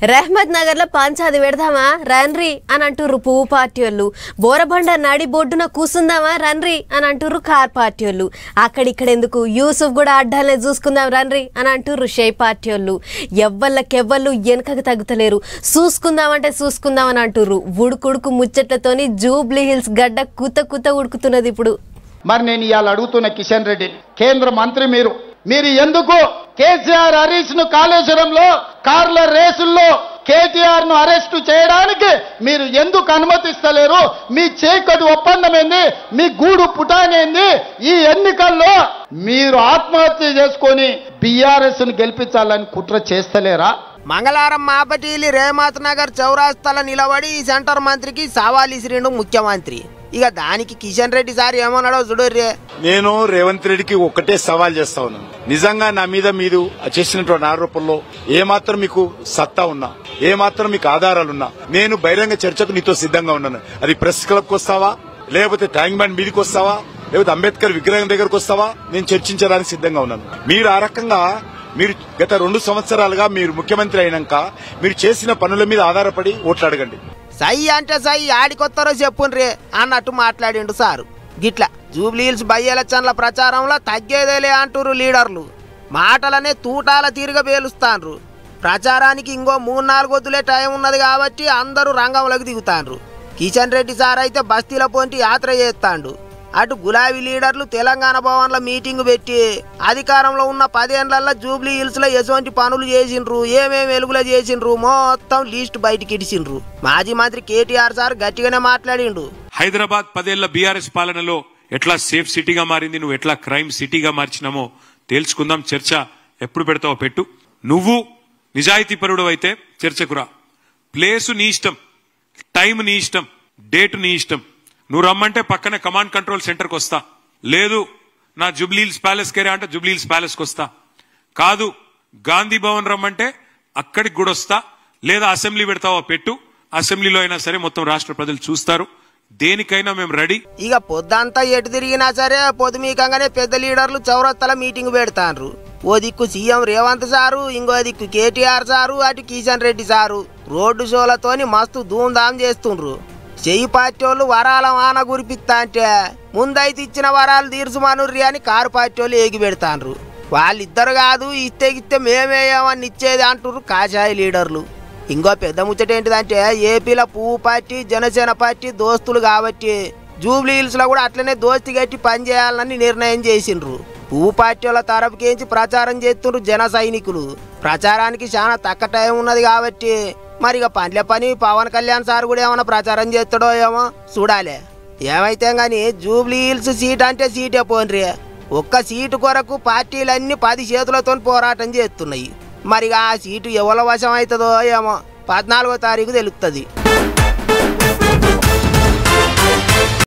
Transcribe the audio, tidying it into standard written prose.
రెహ్మత్ నగర్ లో పంచాది పెడదామా రన్రి అని అంటుర్రు పువ్వు పార్టీ వాళ్ళు. బోరబండ నాడి బొడ్డున కూసుందామా రన్రి అని అంటుర్రు కార్ పార్టీ వాళ్ళు. అక్కడిక్కడెందుకు యూసుఫ్ కూడా అడ్డాలనే చూసుకుందాం రన్రి అని అంటుర్రు షే పార్టీ వాళ్ళు. ఎవ్వళ్ళకెవ్వళ్ళు వెనకకు తగ్గుతలేరు. చూసుకుందామంటే చూసుకుందాం అని అంటుర్రు. ఉడుకుడుకు ముచ్చట్లతోని జూబ్లీ హిల్స్ గడ్డ కుత ఉడుకుతున్నది ఇప్పుడు. మరి నేను ఇవాళ అడుగుతున్న కిషన్ రెడ్డి, కేంద్ర మంత్రి మీరు ఎందుకు కేసీఆర్ హరీష్ ను కాళేశ్వరంలో కార్ల రేసుల్లో కేటీఆర్ ను అరెస్టు చేయడానికి మీరు ఎందుకు అనుమతిస్తలేరు? మీ చేకటి ఒప్పందం ఏంది? మీ గూడు పుటానేంది? ఈ ఎన్నికల్లో మీరు ఆత్మహత్య చేసుకొని బీఆర్ఎస్ ను గెలిపించాలని కుట్ర చేస్తలేరా? మంగళవారం మాపటిలి రేమాత్ నగర్ చౌరాస్తాల నిలబడి సెంటర్ మంత్రికి సవాల్ ఇసిరిండు ముఖ్యమంత్రి. ఇక దానికి కిషన్ రెడ్డి సార్ ఏమన్నాడో చూడర్రే. నేను రేవంత్ రెడ్డికి ఒక్కటే సవాల్ చేస్తా ఉన్నాను. నిజంగా నా మీద మీరు చేసినటువంటి ఆరోపణలో ఏమాత్రం మీకు సత్తా ఉన్నా, ఏమాత్రం మీకు ఆధారాలున్నా నేను బహిరంగ చర్చకు నీతో సిద్ధంగా ఉన్నాను. అది ప్రెస్ క్లబ్కి వస్తావా, లేకపోతే ట్యాంక్ బండ్ మీదకి వస్తావా, లేకపోతే అంబేద్కర్ విగ్రహం దగ్గరకు వస్తావా, నేను చర్చించడానికి సిద్ధంగా ఉన్నాను. మీరు ఆ రకంగా మీరు గత 2 సంవత్సరాలుగా మీరు ముఖ్యమంత్రి అయినాక మీరు చేసిన పనుల మీద ఆధారపడి ఓట్లు అడగండి. సై అంటే సై ఆడికొత్తారో చెప్పుండ్రే అన్నట్టు మాట్లాడిండు సారు. గిట్లా జూబ్లీ హిల్స్ బై ఎలక్షన్ల ప్రచారంలో తగ్గేదేలే అంటురు లీడర్లు. మాటలనే తూటాల తీరుగా పేలుస్తాన్రు. ప్రచారానికి ఇంకో 3-4 వద్దులే టైం ఉన్నది కాబట్టి అందరూ రంగంలోకి దిగుతాండ్రు. కిషన్ రెడ్డి సార్ అయితే బస్తీల పొంటి యాత్ర చేస్తాండు. అటు గులాబీ లీడర్లు తెలంగాణ భవన్లో మీటింగ్ పెట్టి అధికారంలో ఉన్న 10 ఏళ్లలో జూబ్లీ హిల్స్ లో ఎటువంటి పనులు చేసిండ్రు, ఏమేమి వెలుగులో చేసిండ్రు మొత్తం లిస్ట్ బయటికి ఇడిచిండ్రు. మాజీ మంత్రి కేటీఆర్ సార్ గట్టిగానే మాట్లాడిండు. హైదరాబాద్ 10 ఏళ్ల బీఆర్ఎస్ పాలనలో ఎట్లా సేఫ్ సిటీగా మారింది, నువ్వు ఎట్లా క్రైమ్ సిటీగా మార్చినామో తేల్చుకుందాం. చర్చ ఎప్పుడు పెడతావో పెట్టు. నువ్వు నిజాయితీ పరుడు అయితే చర్చకు రా. ప్లేసు నీ ఇష్టం, టైం నీ ఇష్టం, డేట్ నీ ఇష్టం. నువ్వు రమ్మంటే పక్కనే కమాండ్ కంట్రోల్ సెంటర్కి వస్తా. లేదు నా జూబ్లీ హిల్స్ ప్యాలెస్ కేరే అంటే జూబ్లీ హిల్స్ ప్యాలెస్కి వస్తా. కాదు గాంధీ భవన్ రమ్మంటే అక్కడికి కూడా వస్తా. లేదా అసెంబ్లీ పెడతావో పెట్టు. అసెంబ్లీలో అయినా సరే మొత్తం రాష్ట్ర ప్రజలు చూస్తారు. దేనికైనా మేము రెడీ. ఇక పొద్దంతా ఎటు తిరిగినా సరే పొద్దుమీకంగానే పెద్ద లీడర్లు చౌరస్తాల మీటింగ్ పెడతాండ్రు. ఓ దిక్కు సీఎం రేవంత్ సారు, ఇంకో దిక్కు కేటీఆర్ సారు, అటు కిషన్ రెడ్డి సారు రోడ్డు షోలతోని మస్తు ధూమ్ధాం చేస్తుండ్రు. చెయ్యి పార్టీ వాళ్ళు వరాల వాన గురిపిస్తా అంటే ముందైతే ఇచ్చిన వరాలు తీర్చుమనుర్రి అని కారు పార్టీ వాళ్ళు ఏగి పెడతాండ్రు. వాళ్ళిద్దరు కాదు ఇస్తే మేమేయమని ఇచ్చేది అంటుర్రు కాషాయ లీడర్లు. ఇంకో పెద్ద ముచ్చట ఏంటిదంటే ఏపీలో పువ్వు పార్టీ జనసేన పార్టీ దోస్తులు కాబట్టి జూబ్లీ హిల్స్ లో కూడా అట్లనే దోస్తి గట్టి పనిచేయాలని నిర్ణయం చేసిండ్రు. పువ్వు పార్టీ వాళ్ళ తరపుకేంచి ప్రచారం చేస్తుండ్రు జన సైనికులు. ప్రచారానికి చాలా తక్కువ టైం ఉన్నది కాబట్టి మరి ఇక పనిలే పని పవన్ కళ్యాణ్ సార్ కూడా ఏమైనా ప్రచారం చేస్తాడో ఏమో చూడాలి. ఏమైతే గాని జూబ్లీ హిల్స్ సీట్ అంటే సీటే పోన్రి. ఒక్క సీటు కొరకు పార్టీలన్నీ 10 చేతులతో పోరాటం చేస్తున్నాయి. మరి ఆ సీటు ఎవరి వశం అవుతుందో ఏమో 14వ తారీఖు తెలుస్తుంది.